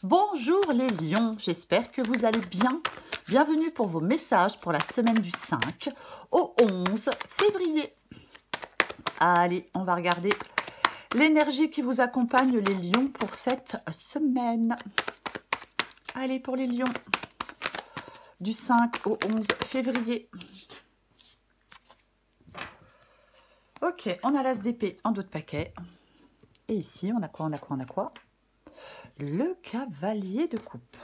Bonjour les lions, j'espère que vous allez bien. Bienvenue pour vos messages pour la semaine du 5 au 11 février. Allez, on va regarder l'énergie qui vous accompagne les lions pour cette semaine. Allez, pour les lions, du 5 au 11 février. Ok, on a l'as d'épée en dos de paquet. Et ici, on a quoi? Le cavalier de coupe.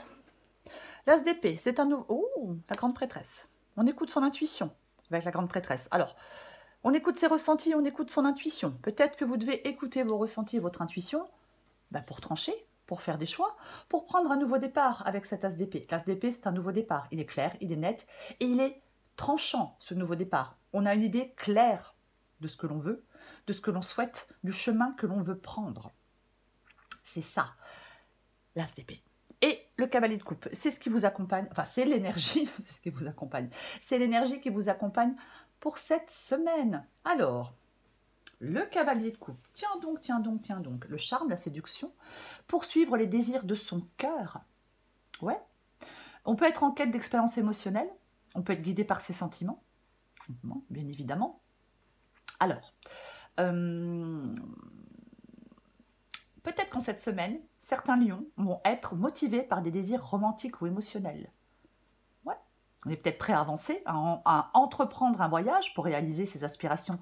L'as d'épée, c'est un nouveau... Oh, la grande prêtresse. On écoute son intuition avec la grande prêtresse. Alors, on écoute ses ressentis, on écoute son intuition. Peut-être que vous devez écouter vos ressentis, votre intuition, pour trancher, pour faire des choix, pour prendre un nouveau départ avec cet as d'épée. L'as d'épée, c'est un nouveau départ. Il est clair, il est net et il est tranchant, ce nouveau départ. On a une idée claire de ce que l'on veut, de ce que l'on souhaite, du chemin que l'on veut prendre. C'est ça, l'as d'épée. Et le cavalier de coupe, c'est ce qui vous accompagne, enfin c'est l'énergie, c'est ce qui vous accompagne. C'est l'énergie qui vous accompagne pour cette semaine. Alors, le cavalier de coupe, tiens donc, le charme, la séduction, poursuivre les désirs de son cœur. Ouais, on peut être en quête d'expérience émotionnelle, on peut être guidé par ses sentiments, bien évidemment. Alors, peut-être qu'en cette semaine, certains lions vont être motivés par des désirs romantiques ou émotionnels. Ouais. On est peut-être prêt à avancer, à entreprendre un voyage pour réaliser ses aspirations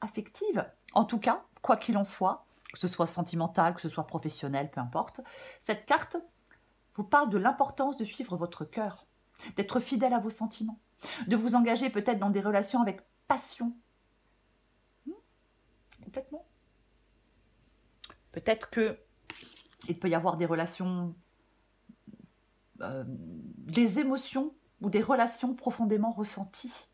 affectives. En tout cas, quoi qu'il en soit, que ce soit sentimental, que ce soit professionnel, peu importe, cette carte vous parle de l'importance de suivre votre cœur, d'être fidèle à vos sentiments, de vous engager peut-être dans des relations avec passion. Complètement. Peut-être qu'il peut y avoir des relations, des émotions ou des relations profondément ressenties.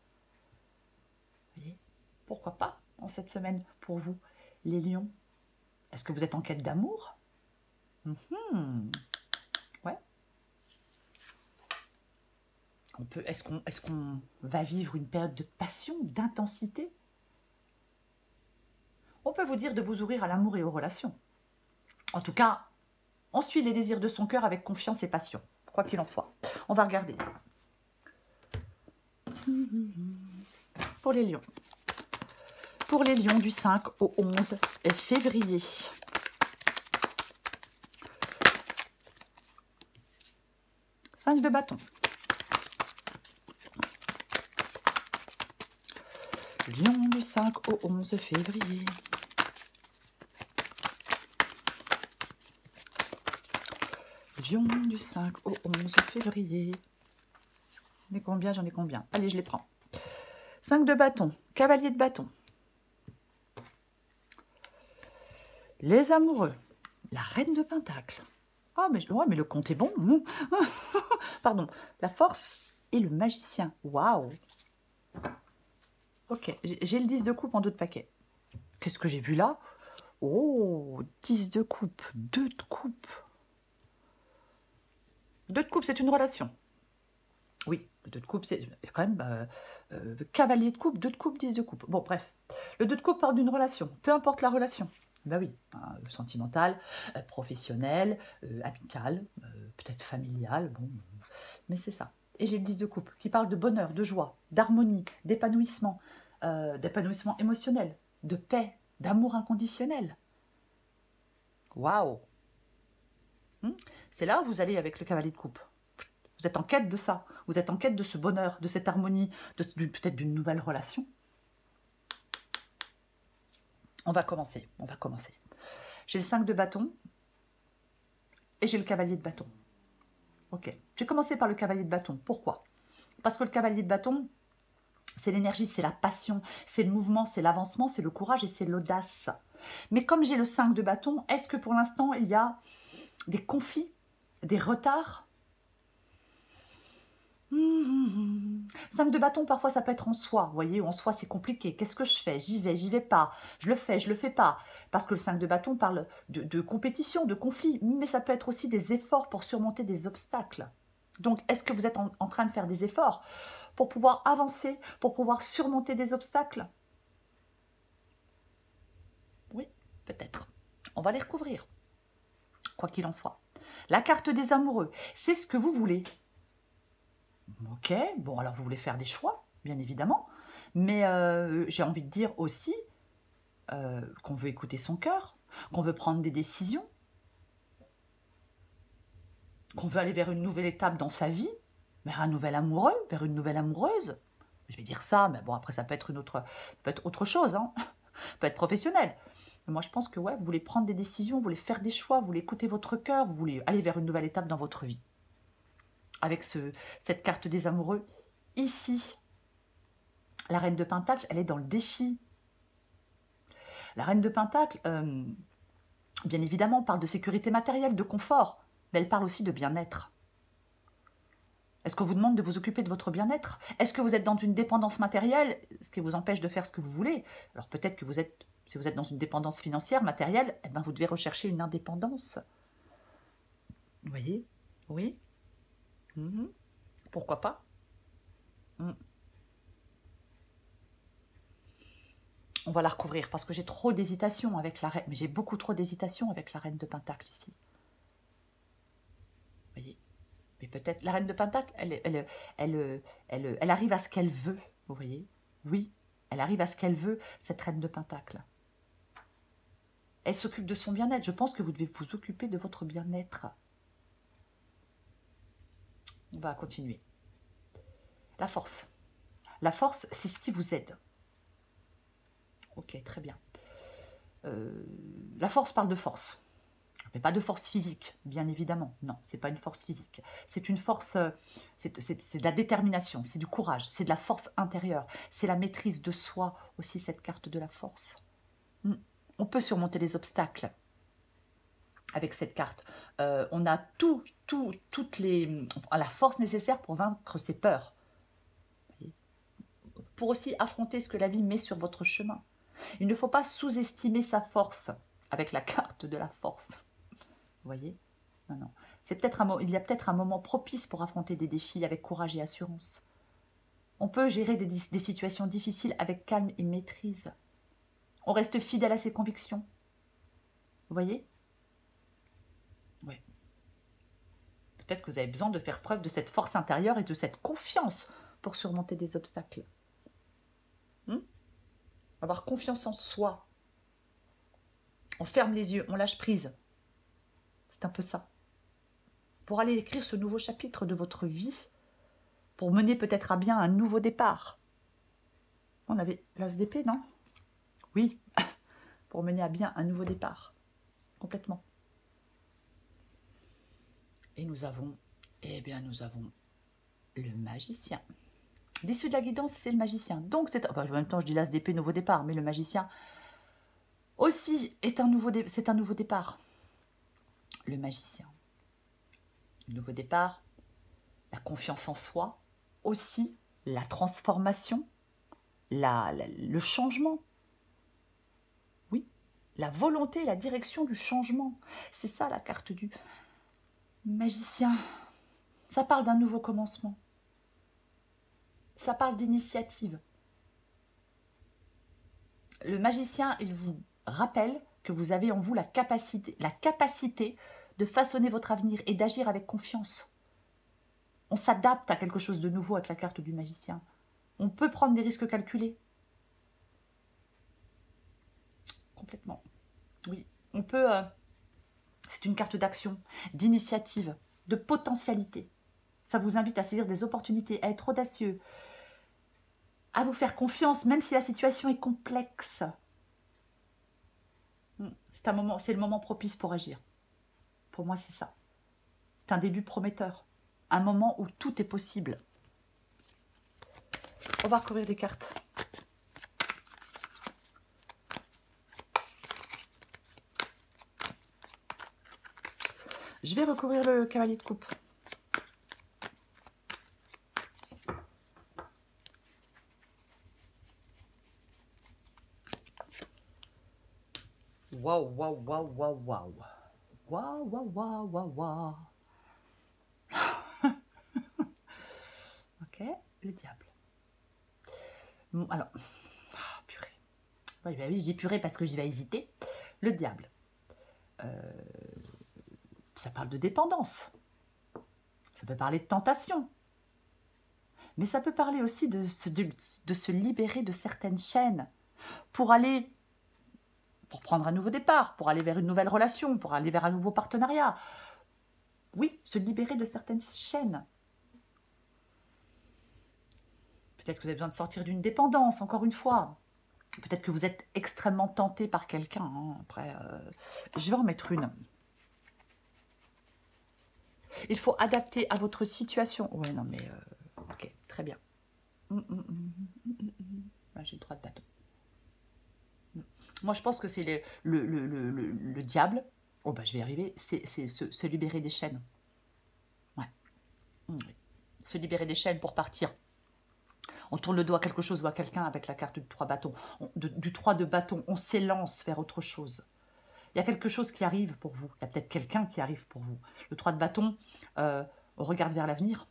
Vous voyez, pourquoi pas en cette semaine pour vous, les lions? Est-ce que vous êtes en quête d'amour? Ouais. Est-ce qu'on va vivre une période de passion, d'intensité? On peut vous dire de vous ouvrir à l'amour et aux relations. En tout cas, on suit les désirs de son cœur avec confiance et passion, quoi qu'il en soit. On va regarder. Pour les lions. Pour les lions du 5 au 11 février. Cinq de bâton. Lion du 5 au 11 février. Lion du 5 au 11 février. J'en ai combien? J'en ai combien? Allez, je les prends. 5 de bâton. Cavalier de bâton. Les amoureux. La reine de pentacle. Ah, mais le compte est bon. Pardon. La force et le magicien. Waouh. Ok, j'ai le 10 de coupe en dos de paquet. Qu'est-ce que j'ai vu là? Oh, 10 de coupe, 2 de coupe. 2 de coupe, c'est une relation. Oui, le 2 de coupe, c'est quand même cavalier de coupe, 2 de coupe, 10 de coupe. Bon, bref. Le 2 de coupe parle d'une relation, peu importe la relation. Ben oui, sentimental, professionnel, amical, peut-être familial, bon, mais c'est ça. Et j'ai le 10 de coupe qui parle de bonheur, de joie, d'harmonie, d'épanouissement émotionnel, de paix, d'amour inconditionnel. Waouh! C'est là où vous allez avec le cavalier de coupe. Vous êtes en quête de ça. Vous êtes en quête de ce bonheur, de cette harmonie, peut-être d'une nouvelle relation. On va commencer. J'ai le 5 de bâton et j'ai le cavalier de bâton. Ok. J'ai commencé par le cavalier de bâton. Pourquoi? Parce que le cavalier de bâton, c'est l'énergie, c'est la passion, c'est le mouvement, c'est l'avancement, c'est le courage et c'est l'audace. Mais comme j'ai le 5 de bâton, est-ce que pour l'instant, il y a des conflits, des retards? 5 de bâton, parfois ça peut être en soi, vous voyez, en soi c'est compliqué. Qu'est-ce que je fais? J'y vais pas. Je le fais pas. Parce que le 5 de bâton parle de compétition, de conflit, mais ça peut être aussi des efforts pour surmonter des obstacles. Donc, est-ce que vous êtes en train de faire des efforts pour pouvoir avancer, pour pouvoir surmonter des obstacles? Oui, peut-être. On va les recouvrir, quoi qu'il en soit. La carte des amoureux, c'est ce que vous voulez. Ok, bon, alors vous voulez faire des choix, bien évidemment. Mais j'ai envie de dire aussi qu'on veut écouter son cœur, qu'on veut prendre des décisions, qu'on veut aller vers une nouvelle étape dans sa vie, vers un nouvel amoureux, vers une nouvelle amoureuse. Je vais dire ça, mais bon, après, ça peut être autre chose, hein. Ça peut être professionnel. Mais moi, je pense que ouais, vous voulez prendre des décisions, vous voulez faire des choix, vous voulez écouter votre cœur, vous voulez aller vers une nouvelle étape dans votre vie. Avec cette carte des amoureux, ici, la reine de Pentacle, elle est dans le défi. La reine de Pentacle, bien évidemment, parle de sécurité matérielle, de confort, mais elle parle aussi de bien-être. Est-ce qu'on vous demande de vous occuper de votre bien-être? Est-ce que vous êtes dans une dépendance matérielle, ce qui vous empêche de faire ce que vous voulez? Alors peut-être que si vous êtes dans une dépendance financière, matérielle, eh ben vous devez rechercher une indépendance. Vous voyez? Oui. Pourquoi pas? On va la recouvrir parce que j'ai trop d'hésitation avec la reine. Mais j'ai beaucoup trop d'hésitation avec la reine de Pentacle ici. Vous voyez? Mais peut-être, la reine de Pentacle, elle arrive à ce qu'elle veut. Vous voyez? Oui, elle arrive à ce qu'elle veut, cette reine de Pentacle. Elle s'occupe de son bien-être. Je pense que vous devez vous occuper de votre bien-être. On va continuer. La force. La force, c'est ce qui vous aide. Ok, très bien. La force parle de force. Mais pas de force physique, bien évidemment. Non, c'est pas une force physique. C'est une force, c'est de la détermination, c'est du courage, c'est de la force intérieure. C'est la maîtrise de soi aussi, cette carte de la force. On peut surmonter les obstacles avec cette carte. On a la force nécessaire pour vaincre ses peurs. Pour aussi affronter ce que la vie met sur votre chemin. Il ne faut pas sous-estimer sa force avec la carte de la force. Vous voyez? Non, non. Il y a peut-être un moment propice pour affronter des défis avec courage et assurance. On peut gérer des situations difficiles avec calme et maîtrise. On reste fidèle à ses convictions. Vous voyez? Oui. Peut-être que vous avez besoin de faire preuve de cette force intérieure et de cette confiance pour surmonter des obstacles. Avoir confiance en soi. On ferme les yeux, on lâche prise. C'est un peu ça. Pour aller écrire ce nouveau chapitre de votre vie, pour mener peut-être à bien un nouveau départ. On avait l'as d'épée, non? Oui, pour mener à bien un nouveau départ. Complètement. Et nous avons le magicien. L'issue de la guidance, c'est le magicien. Donc, en même temps, je dis l'as d'épée, nouveau départ, mais le magicien aussi c'est un nouveau départ. Le magicien. Le nouveau départ, la confiance en soi, aussi la transformation, le changement. Oui, la volonté, la direction du changement. C'est ça la carte du magicien. Ça parle d'un nouveau commencement. Ça parle d'initiative. Le magicien, il vous rappelle que vous avez en vous la capacité de façonner votre avenir et d'agir avec confiance. On s'adapte à quelque chose de nouveau avec la carte du magicien. On peut prendre des risques calculés. Complètement. Oui, on peut... c'est une carte d'action, d'initiative, de potentialité. Ça vous invite à saisir des opportunités, à être audacieux, à vous faire confiance, même si la situation est complexe. C'est le moment propice pour agir. Pour moi, c'est ça. C'est un début prometteur. Un moment où tout est possible. On va recouvrir des cartes. Je vais recouvrir le cavalier de coupe. Waouh, waouh, waouh, waouh, waouh. Waouh, waouh, waouh, waouh, waouh. Ok, le diable. Bon, alors, purée. Oui, bah oui, je dis purée parce que j'y vais hésiter. Le diable. Ça parle de dépendance. Ça peut parler de tentation. Mais ça peut parler aussi de se libérer de certaines chaînes pour prendre un nouveau départ, pour aller vers une nouvelle relation, pour aller vers un nouveau partenariat. Oui, se libérer de certaines chaînes. Peut-être que vous avez besoin de sortir d'une dépendance, encore une fois. Peut-être que vous êtes extrêmement tenté par quelqu'un. Hein. Après, je vais en mettre une. Il faut adapter à votre situation. Ouais, non, mais... ok, très bien. J'ai le 3 de bâton. Moi, je pense que c'est le diable. Oh, bah, je vais y arriver. C'est se libérer des chaînes. Ouais. Se libérer des chaînes pour partir. On tourne le dos à quelque chose ou à quelqu'un avec la carte du 3 bâton. Du 3 de bâton, on s'élance vers autre chose. Il y a quelque chose qui arrive pour vous. Il y a peut-être quelqu'un qui arrive pour vous. Le 3 de bâton, on regarde vers l'avenir.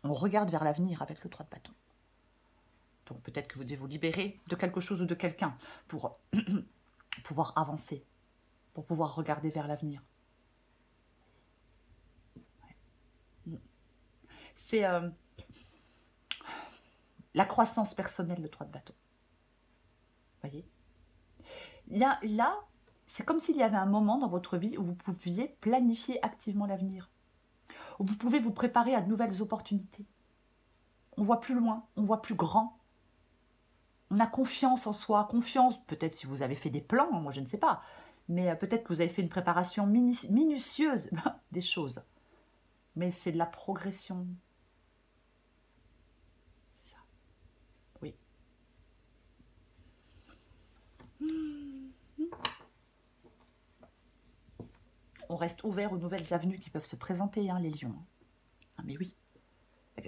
On regarde vers l'avenir avec le 3 de bâton. Donc peut-être que vous devez vous libérer de quelque chose ou de quelqu'un pour pouvoir avancer, pour pouvoir regarder vers l'avenir. C'est la croissance personnelle, le 3 de bâton. Voyez ? Là, c'est comme s'il y avait un moment dans votre vie où vous pouviez planifier activement l'avenir, où vous pouvez vous préparer à de nouvelles opportunités. On voit plus loin, on voit plus grand. On a confiance en soi, confiance, peut-être si vous avez fait des plans, moi je ne sais pas, mais peut-être que vous avez fait une préparation minutieuse des choses. Mais c'est de la progression. Ça. Oui. On reste ouvert aux nouvelles avenues qui peuvent se présenter, hein, les lions. Ah, mais oui.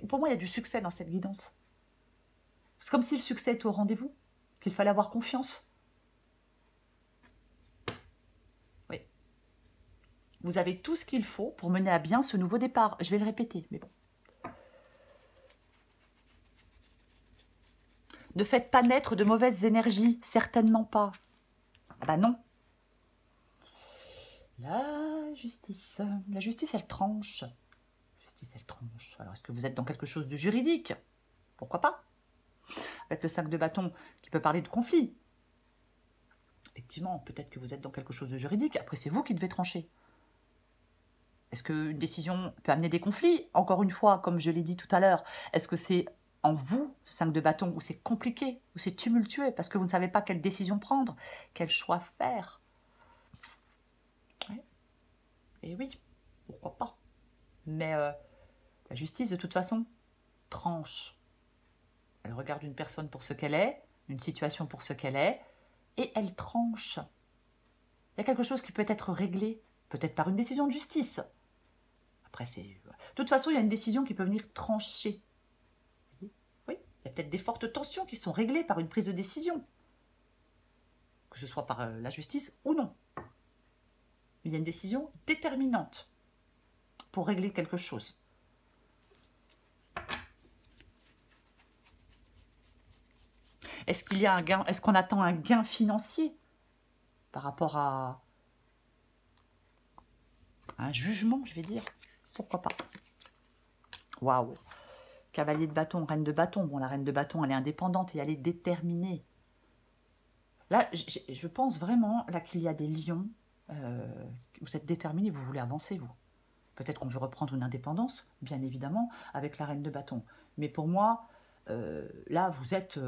Pour moi, il y a du succès dans cette guidance. C'est comme si le succès était au rendez-vous, qu'il fallait avoir confiance. Oui. Vous avez tout ce qu'il faut pour mener à bien ce nouveau départ. Je vais le répéter, mais bon. Ne faites pas naître de mauvaises énergies, certainement pas. Ah bah non. La justice, elle tranche. Justice, elle tranche. Alors, est-ce que vous êtes dans quelque chose de juridique? Pourquoi pas? Avec le 5 de bâton qui peut parler de conflit. Effectivement, peut-être que vous êtes dans quelque chose de juridique. Après, c'est vous qui devez trancher. Est-ce qu'une décision peut amener des conflits? Encore une fois, comme je l'ai dit tout à l'heure, est-ce que c'est en vous, 5 de bâton, où c'est compliqué, où c'est tumultueux, parce que vous ne savez pas quelle décision prendre, quel choix faire? Ouais. Et oui, pourquoi pas? Mais la justice, de toute façon, tranche. Elle regarde une personne pour ce qu'elle est, une situation pour ce qu'elle est, et elle tranche. Il y a quelque chose qui peut être réglé, peut-être par une décision de justice. Après, c'est... De toute façon, il y a une décision qui peut venir trancher. Oui, il y a peut-être des fortes tensions qui sont réglées par une prise de décision. Que ce soit par la justice ou non. Mais il y a une décision déterminante pour régler quelque chose. Est-ce qu'il y a un gain? Est-ce qu'on attend un gain financier par rapport à un jugement, je vais dire? Pourquoi pas? Waouh! Cavalier de bâton, reine de bâton. Bon, la reine de bâton, elle est indépendante et elle est déterminée. Là, je pense vraiment là qu'il y a des lions. Vous êtes déterminés, vous voulez avancer, vous. Peut-être qu'on veut reprendre une indépendance, bien évidemment, avec la reine de bâton. Mais pour moi, là, vous êtes...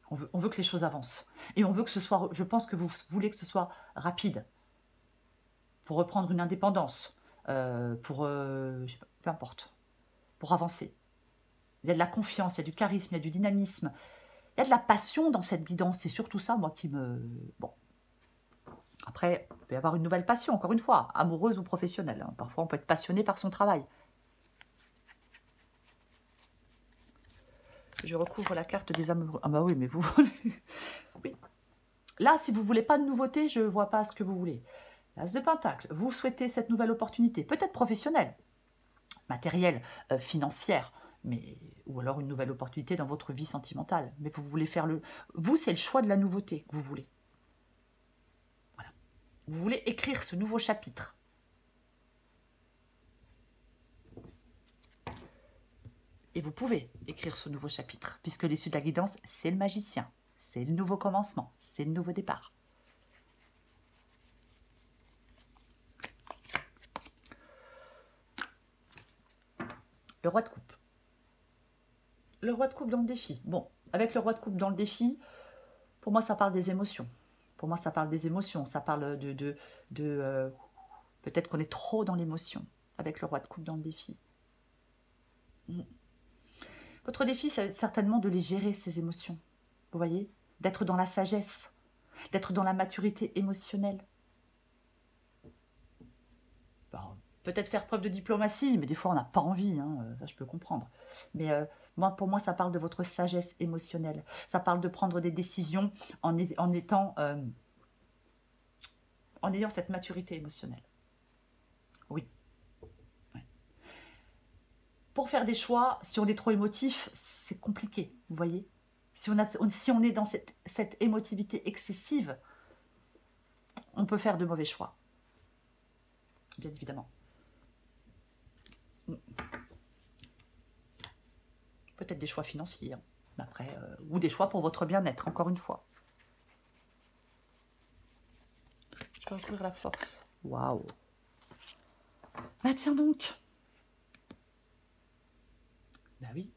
on veut que les choses avancent. Et on veut que ce soit... Je pense que vous voulez que ce soit rapide. Pour reprendre une indépendance. Je sais pas, peu importe. Pour avancer. Il y a de la confiance, il y a du charisme, il y a du dynamisme. Il y a de la passion dans cette guidance. C'est surtout ça, moi, qui me... Bon. Après, il peut y avoir une nouvelle passion, encore une fois, amoureuse ou professionnelle. Hein. Parfois, on peut être passionné par son travail. Je recouvre la carte des amoureux. Ah bah oui, mais vous voulez... Oui. Là, si vous ne voulez pas de nouveauté, je ne vois pas ce que vous voulez. L'As de Pentacle, vous souhaitez cette nouvelle opportunité, peut-être professionnelle, matérielle, financière, mais, ou alors une nouvelle opportunité dans votre vie sentimentale. Mais vous voulez faire le... Vous, c'est le choix de la nouveauté que vous voulez. Voilà. Vous voulez écrire ce nouveau chapitre. Et vous pouvez écrire ce nouveau chapitre, puisque l'issue de la guidance, c'est le magicien. C'est le nouveau commencement, c'est le nouveau départ. Le roi de coupe. Le roi de coupe dans le défi. Bon, avec le roi de coupe dans le défi, pour moi, ça parle des émotions. Pour moi, ça parle des émotions. Ça parle peut-être qu'on est trop dans l'émotion avec le roi de coupe dans le défi. Votre défi, c'est certainement de les gérer, ces émotions. Vous voyez? D'être dans la sagesse, d'être dans la maturité émotionnelle. Peut-être faire preuve de diplomatie, mais des fois, on n'a pas envie. Hein, ça, je peux comprendre. Mais pour moi, ça parle de votre sagesse émotionnelle. Ça parle de prendre des décisions en ayant cette maturité émotionnelle. Oui. Ouais. Pour faire des choix, si on est trop émotif, c'est compliqué, vous voyez. Si on est dans cette émotivité excessive, on peut faire de mauvais choix. Bien évidemment. Peut-être des choix financiers, hein. Après, ou des choix pour votre bien-être, encore une fois. Je vais ouvrir la force. Waouh. Bah tiens donc. Bah oui.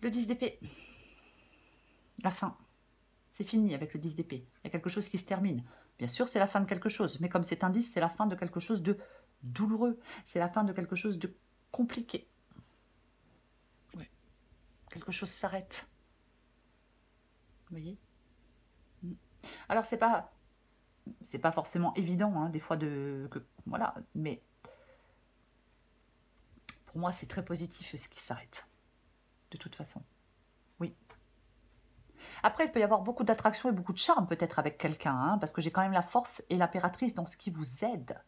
Le 10 d'épée. La fin. C'est fini avec le 10 d'épée. Il y a quelque chose qui se termine. Bien sûr, c'est la fin de quelque chose. Mais comme c'est un 10, c'est la fin de quelque chose de douloureux. C'est la fin de quelque chose de compliqué. Ouais. Quelque chose s'arrête. Vous voyez? Alors, c'est pas forcément évident, hein, des fois, voilà. Mais pour moi, c'est très positif ce qui s'arrête. De toute façon. Oui. Après, il peut y avoir beaucoup d'attraction et beaucoup de charme peut-être avec quelqu'un, hein, parce que j'ai quand même la force et l'impératrice dans ce qui vous aide.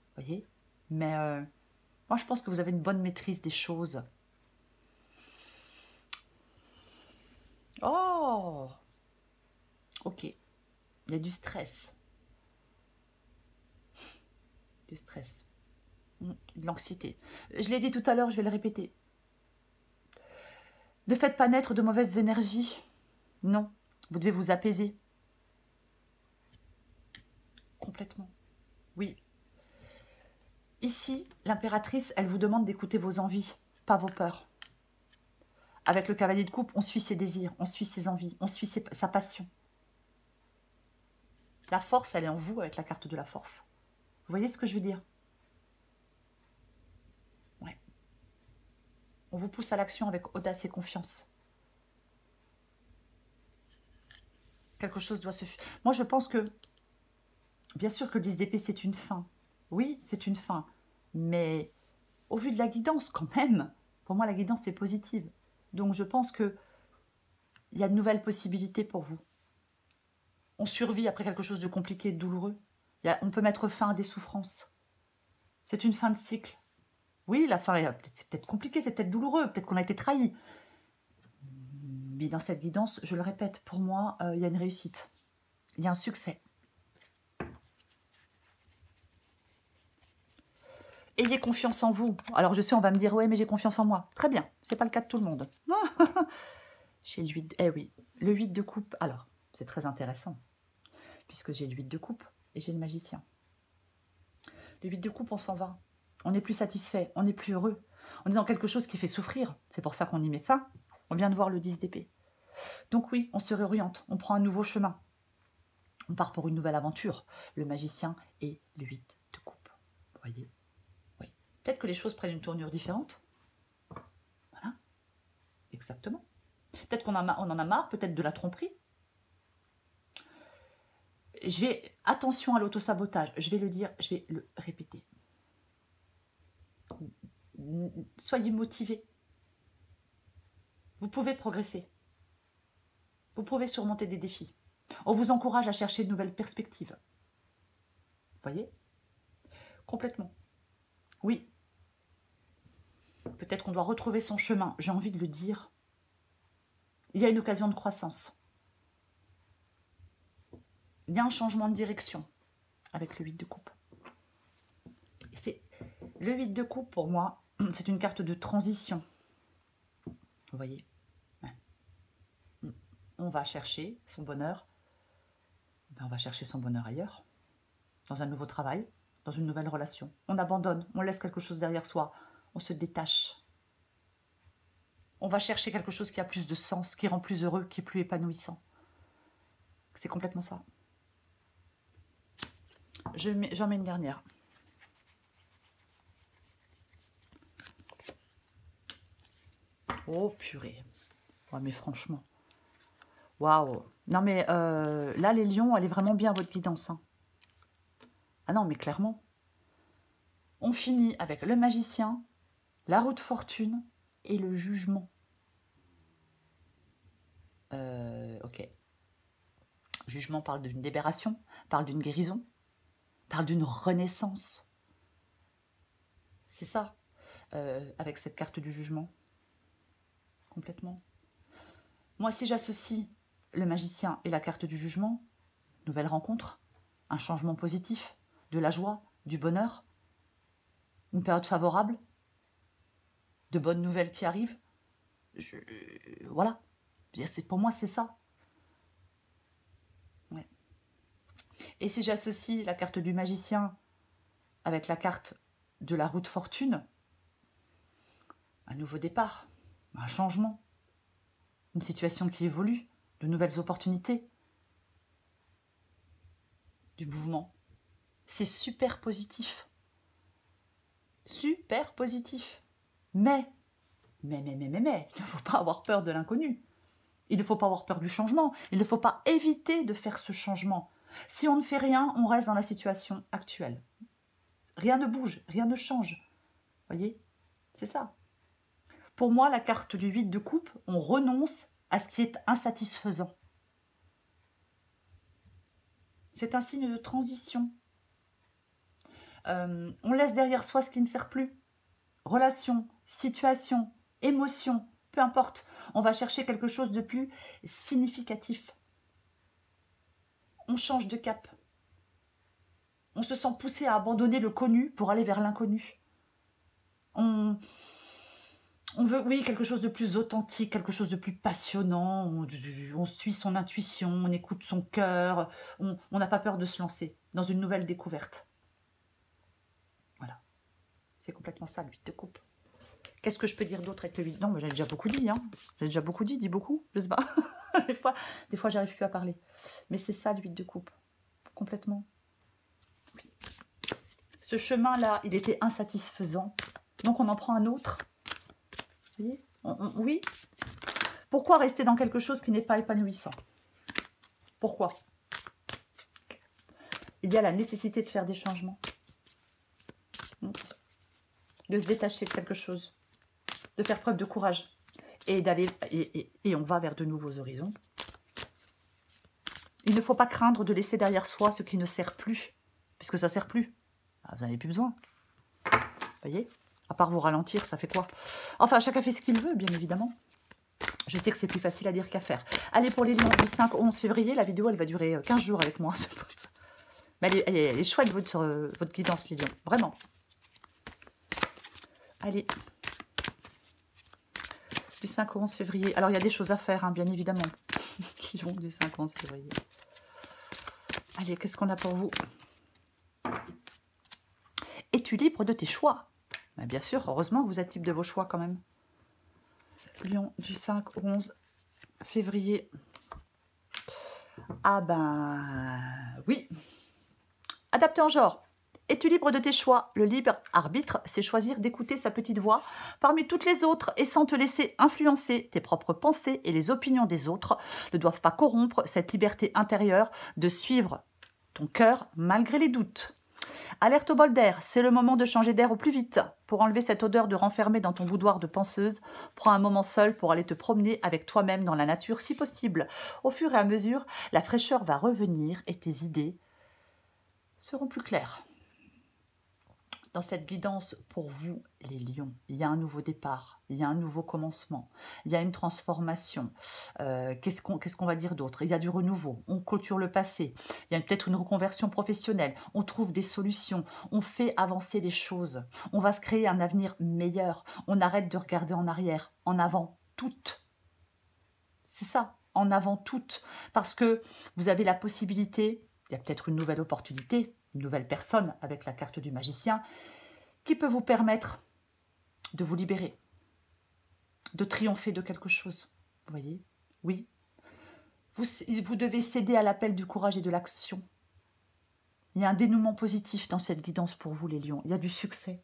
Vous voyez? Mais moi, je pense que vous avez une bonne maîtrise des choses. Oh! Ok. Il y a du stress. Du stress. De l'anxiété. Je l'ai dit tout à l'heure, je vais le répéter. Ne faites pas naître de mauvaises énergies. Non. Vous devez vous apaiser. Complètement. Oui. Ici, l'impératrice, elle vous demande d'écouter vos envies, pas vos peurs. Avec le cavalier de coupe, on suit ses désirs, on suit ses envies, on suit sa passion. La force, elle est en vous avec la carte de la force. Vous voyez ce que je veux dire? Ouais. On vous pousse à l'action avec audace et confiance. Quelque chose doit se... Moi, je pense que, bien sûr que le 10 d'épée, c'est une fin. Oui, c'est une fin. Mais au vu de la guidance, quand même, pour moi, la guidance est positive. Donc, je pense qu'il y a de nouvelles possibilités pour vous. On survit après quelque chose de compliqué, de douloureux. On peut mettre fin à des souffrances. C'est une fin de cycle. Oui, la fin, c'est peut-être compliqué, c'est peut-être douloureux, peut-être qu'on a été trahi. Mais dans cette guidance, je le répète, pour moi, il y a une réussite. Il y a un succès. Ayez confiance en vous. Alors, je sais, on va me dire, ouais, mais j'ai confiance en moi. Très bien, c'est pas le cas de tout le monde. J'ai le 8, oui, le 8 de coupe. Alors, c'est très intéressant, puisque j'ai le 8 de coupe et j'ai le magicien. Le 8 de coupe, on s'en va. On n'est plus satisfait, on n'est plus heureux. On est dans quelque chose qui fait souffrir. C'est pour ça qu'on y met fin. On vient de voir le 10 d'épée. Donc oui, on se réoriente, on prend un nouveau chemin. On part pour une nouvelle aventure. Le magicien et le 8 de coupe. Vous voyez? Oui. Peut-être que les choses prennent une tournure différente. Voilà. Exactement. Peut-être qu'on en a marre, peut-être de la tromperie. Attention à l'autosabotage. Je vais le dire, je vais le répéter. Soyez motivés. Vous pouvez progresser. Vous pouvez surmonter des défis. On vous encourage à chercher de nouvelles perspectives. Vous voyez? Complètement. Oui. Peut-être qu'on doit retrouver son chemin. J'ai envie de le dire. Il y a une occasion de croissance. il y a un changement de direction avec le 8 de coupe. Le 8 de coupe, pour moi, c'est une carte de transition. Vous voyez, ouais. On va chercher son bonheur. Ben, on va chercher son bonheur ailleurs, dans un nouveau travail, dans une nouvelle relation. On abandonne, on laisse quelque chose derrière soi, on se détache. On va chercher quelque chose qui a plus de sens, qui rend plus heureux, qui est plus épanouissant. C'est complètement ça. J'en mets une dernière. Oh purée. Ouais, mais franchement. Waouh. Non mais là, les lions, elle est vraiment bien votre guidance. Hein. Ah non, mais clairement. On finit avec le magicien, la roue de fortune et le jugement. Ok. Jugement parle d'une libération, parle d'une guérison, parle d'une renaissance. C'est ça, avec cette carte du jugement. Complètement. Moi, si j'associe le magicien et la carte du jugement, nouvelle rencontre, un changement positif, de la joie, du bonheur, une période favorable, de bonnes nouvelles qui arrivent. Voilà. Pour moi, c'est ça. Ouais. Et si j'associe la carte du magicien avec la carte de la roue de fortune, un nouveau départ, un changement, une situation qui évolue, de nouvelles opportunités, du mouvement. C'est super positif. Super positif. Mais, il ne faut pas avoir peur de l'inconnu. Il ne faut pas avoir peur du changement. Il ne faut pas éviter de faire ce changement. Si on ne fait rien, on reste dans la situation actuelle. Rien ne bouge, rien ne change. Vous voyez? C'est ça. Pour moi, la carte du 8 de coupe, on renonce à ce qui est insatisfaisant. C'est un signe de transition. On laisse derrière soi ce qui ne sert plus. Relation, situation, émotion, peu importe. On va chercher quelque chose de plus significatif. On change de cap. On se sent poussé à abandonner le connu pour aller vers l'inconnu. On veut, oui, quelque chose de plus authentique, quelque chose de plus passionnant. On suit son intuition, on écoute son cœur. On n'a pas peur de se lancer dans une nouvelle découverte. Voilà. C'est complètement ça, le 8 de coupe. Qu'est-ce que je peux dire d'autre avec le 8? Non, mais j'ai déjà beaucoup dit. Hein. J'ai déjà beaucoup dit, beaucoup, je sais pas. des fois j'arrive plus à parler. Mais c'est ça, le 8 de coupe. Complètement. Oui. Ce chemin-là, il était insatisfaisant. Donc on en prend un autre. Vous voyez? Oui. Pourquoi rester dans quelque chose qui n'est pas épanouissant? Pourquoi? Il y a la nécessité de faire des changements. De se détacher de quelque chose. De faire preuve de courage. Et d'aller et on va vers de nouveaux horizons. Il ne faut pas craindre de laisser derrière soi ce qui ne sert plus. Puisque ça ne sert plus. Vous n'en avez plus besoin. Vous voyez? À part vous ralentir, ça fait quoi? Enfin, chacun fait ce qu'il veut, bien évidemment. Je sais que c'est plus facile à dire qu'à faire. Allez, pour les lions du 5 au 11 février, la vidéo, elle va durer 15 jours avec moi. Mais elle est chouette, votre guidance, les lions. Vraiment. Allez. Du 5 au 11 février. Alors, il y a des choses à faire, hein, bien évidemment. Lions du 5 au 11 février. Allez, qu'est-ce qu'on a pour vous? Es-tu libre de tes choix? Ben, bien sûr, heureusement que vous êtes libre de vos choix quand même. Lion du 5 au 11 février. Ah ben oui. Adapté en genre. Es-tu libre de tes choix? Le libre arbitre, c'est choisir d'écouter sa petite voix parmi toutes les autres et sans te laisser influencer. Tes propres pensées et les opinions des autres ne doivent pas corrompre cette liberté intérieure de suivre ton cœur malgré les doutes. Alerte au bol d'air, c'est le moment de changer d'air au plus vite. Pour enlever cette odeur de renfermé dans ton boudoir de penseuse, prends un moment seul pour aller te promener avec toi-même dans la nature si possible. Au fur et à mesure, la fraîcheur va revenir et tes idées seront plus claires. dans cette guidance pour vous, les lions. Il y a un nouveau départ, il y a un nouveau commencement, il y a une transformation. Qu'est-ce qu'on va dire d'autre? Il y a du renouveau, on clôture le passé, il y a peut-être une reconversion professionnelle, on trouve des solutions, on fait avancer les choses, on va se créer un avenir meilleur, on arrête de regarder en arrière, en avant, toutes. C'est ça, en avant toutes, parce que vous avez la possibilité, il y a peut-être une nouvelle opportunité, une nouvelle personne avec la carte du magicien, qui peut vous permettre de vous libérer, de triompher de quelque chose. Vous voyez? Oui. Vous devez céder à l'appel du courage et de l'action. Il y a un dénouement positif dans cette guidance pour vous, les lions. Il y a du succès.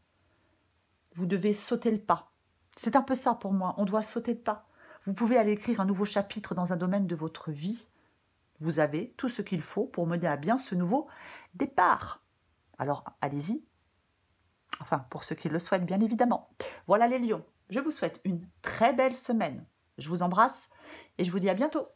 Vous devez sauter le pas. C'est un peu ça pour moi. On doit sauter le pas. Vous pouvez aller écrire un nouveau chapitre dans un domaine de votre vie. Vous avez tout ce qu'il faut pour mener à bien ce nouveau départ. Alors, allez-y. Enfin, pour ceux qui le souhaitent, bien évidemment. Voilà les lions. Je vous souhaite une très belle semaine. Je vous embrasse et je vous dis à bientôt.